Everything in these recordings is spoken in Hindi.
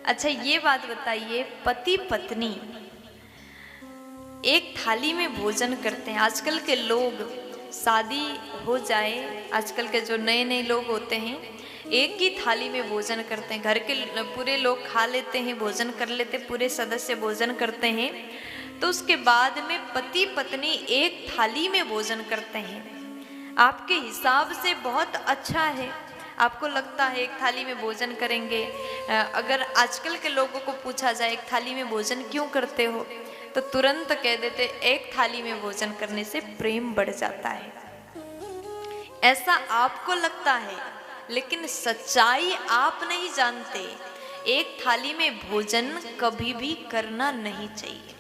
अच्छा ये बात बताइए, पति पत्नी एक थाली में भोजन करते हैं। आजकल के लोग शादी हो जाए, आजकल के जो नए नए लोग होते हैं एक ही थाली में भोजन करते हैं। घर के पूरे लोग खा लेते हैं, भोजन कर लेते, पूरे सदस्य भोजन करते हैं, तो उसके बाद में पति पत्नी एक थाली में भोजन करते हैं। आपके हिसाब से बहुत अच्छा है, आपको लगता है एक थाली में भोजन करेंगे। अगर आजकल के लोगों को पूछा जाए एक थाली में भोजन क्यों करते हो, तो तुरंत कह देते एक थाली में भोजन करने से प्रेम बढ़ जाता है। ऐसा आपको लगता है, लेकिन सच्चाई आप नहीं जानते। एक थाली में भोजन कभी भी करना नहीं चाहिए।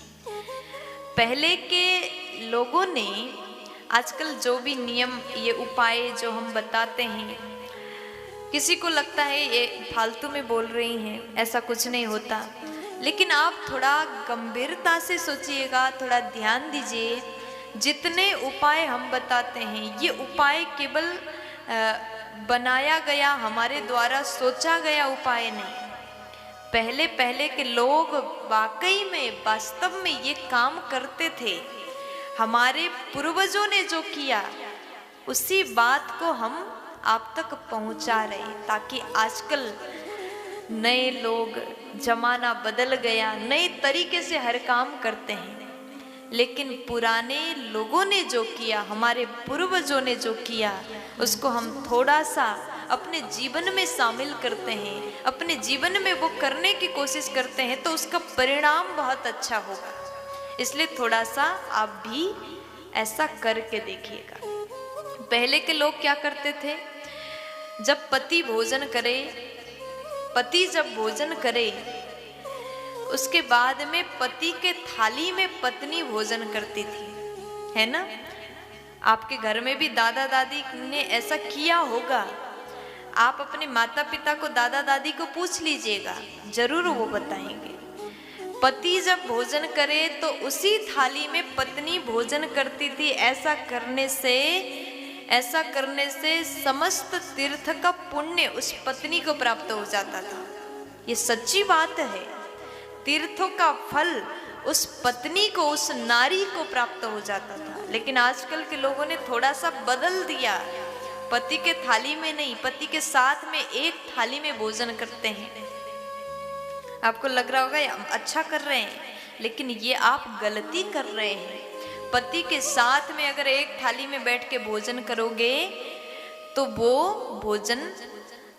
पहले के लोगों ने, आजकल जो भी नियम, ये उपाय जो हम बताते हैं, किसी को लगता है ये फालतू में बोल रही हैं, ऐसा कुछ नहीं होता। लेकिन आप थोड़ा गंभीरता से सोचिएगा, थोड़ा ध्यान दीजिए। जितने उपाय हम बताते हैं ये उपाय केवल बनाया गया, हमारे द्वारा सोचा गया उपाय नहीं। पहले के लोग वाकई में, वास्तव में ये काम करते थे। हमारे पूर्वजों ने जो किया उसी बात को हम आप तक पहुंचा रहे, ताकि आजकल नए लोग, जमाना बदल गया, नए तरीके से हर काम करते हैं, लेकिन पुराने लोगों ने जो किया, हमारे पूर्वजों ने जो किया, उसको हम थोड़ा सा अपने जीवन में शामिल करते हैं, अपने जीवन में वो करने की कोशिश करते हैं, तो उसका परिणाम बहुत अच्छा होगा। इसलिए थोड़ा सा आप भी ऐसा करके देखिएगा। पहले के लोग क्या करते थे, जब पति भोजन करे, पति जब भोजन करे, उसके बाद में पति के थाली में पत्नी भोजन करती थी, है ना। आपके घर में भी दादा दादी ने ऐसा किया होगा। आप अपने माता पिता को, दादा दादी को पूछ लीजिएगा, जरूर वो बताएंगे। पति जब भोजन करे तो उसी थाली में पत्नी भोजन करती थी। ऐसा करने से समस्त तीर्थ का पुण्य उस पत्नी को प्राप्त हो जाता था। ये सच्ची बात है। तीर्थों का फल उस पत्नी को, उस नारी को प्राप्त हो जाता था। लेकिन आजकल के लोगों ने थोड़ा सा बदल दिया। पति के थाली में नहीं, पति के साथ में एक थाली में भोजन करते हैं। आपको लग रहा होगा हम अच्छा कर रहे हैं, लेकिन ये आप गलती कर रहे हैं। पति के साथ में अगर एक थाली में बैठ के भोजन करोगे तो वो भोजन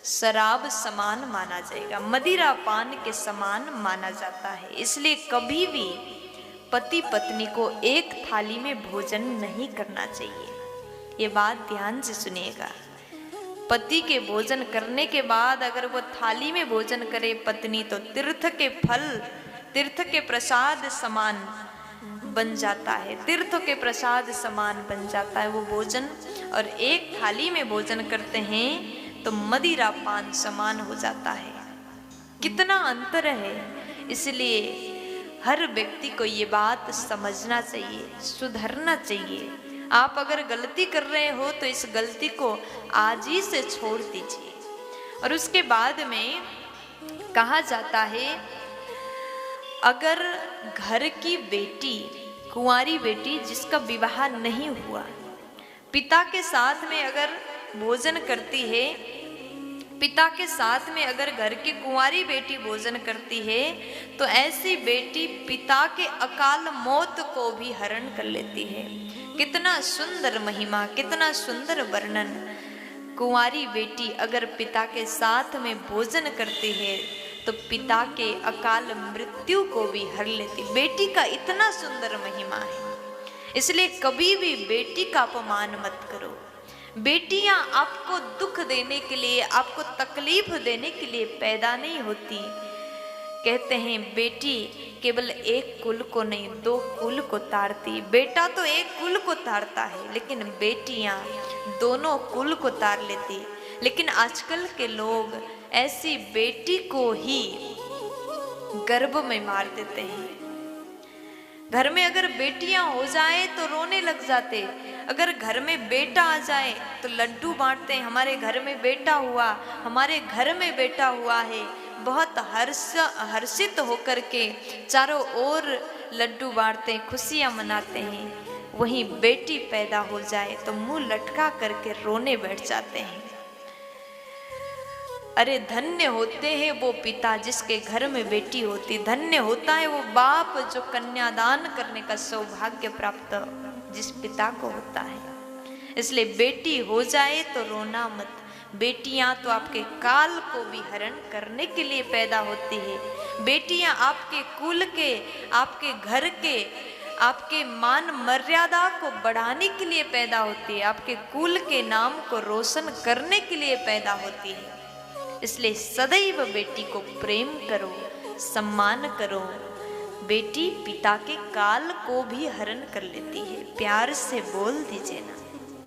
शराब समान माना जाएगा, मदिरा पान के समान माना जाता है। इसलिए कभी भी पति पत्नी को एक थाली में भोजन नहीं करना चाहिए। ये बात ध्यान से सुनिएगा। पति के भोजन करने के बाद अगर वो थाली में भोजन करे पत्नी, तो तीर्थ के फल, तीर्थ के प्रसाद समान बन जाता है, तीर्थ के प्रसाद समान बन जाता है वो भोजन। और एक थाली में भोजन करते हैं तो मदिरा पान समान हो जाता है। कितना अंतर है। इसलिए हर व्यक्ति को ये बात समझना चाहिए, सुधरना चाहिए। आप अगर गलती कर रहे हो तो इस गलती को आज ही से छोड़ दीजिए। और उसके बाद में कहा जाता है, अगर घर की बेटी, कुंवारी बेटी जिसका विवाह नहीं हुआ, पिता के साथ में अगर भोजन करती है, पिता के साथ में अगर घर की कुंवारी बेटी भोजन करती है, तो ऐसी बेटी पिता के अकाल मौत को भी हरण कर लेती है। कितना सुंदर महिमा, कितना सुंदर वर्णन। कुंवारी बेटी अगर पिता के साथ में भोजन करती है तो पिता के अकाल मृत्यु को भी हर लेती। बेटी का इतना सुंदर महिमा है। इसलिए कभी भी बेटी का अपमान मत करो। बेटियां आपको दुख देने के लिए, आपको तकलीफ देने के लिए पैदा नहीं होती। कहते हैं बेटी केवल एक कुल को नहीं, दो कुल को तारती। बेटा तो एक कुल को तारता है, लेकिन बेटियां दोनों कुल को तार लेती। लेकिन आजकल के लोग ऐसी बेटी को ही गर्भ में मार देते हैं। घर में अगर बेटियां हो जाए तो रोने लग जाते, अगर घर में बेटा आ जाए तो लड्डू बांटते हैं, हमारे घर में बेटा हुआ, हमारे घर में बेटा हुआ है। बहुत हर्षित होकर के चारों ओर लड्डू बांटते हैं, खुशियां मनाते हैं, वहीं बेटी पैदा हो जाए तो मुंह लटका करके रोने बैठ जाते हैं। अरे धन्य होते हैं वो पिता जिसके घर में बेटी होती, धन्य होता है वो बाप जो कन्यादान करने का सौभाग्य प्राप्त जिस पिता को होता है। इसलिए बेटी हो जाए तो रोना मत। बेटियां तो आपके काल को भी हरण करने के लिए पैदा होती है। बेटियां आपके कुल के, आपके घर के, आपके मान मर्यादा को बढ़ाने के लिए पैदा होती है, आपके कुल के नाम को रोशन करने के लिए पैदा होती है। इसलिए सदैव बेटी को प्रेम करो, सम्मान करो। बेटी पिता के काल को भी हरण कर लेती है। प्यार से बोल दीजिए ना।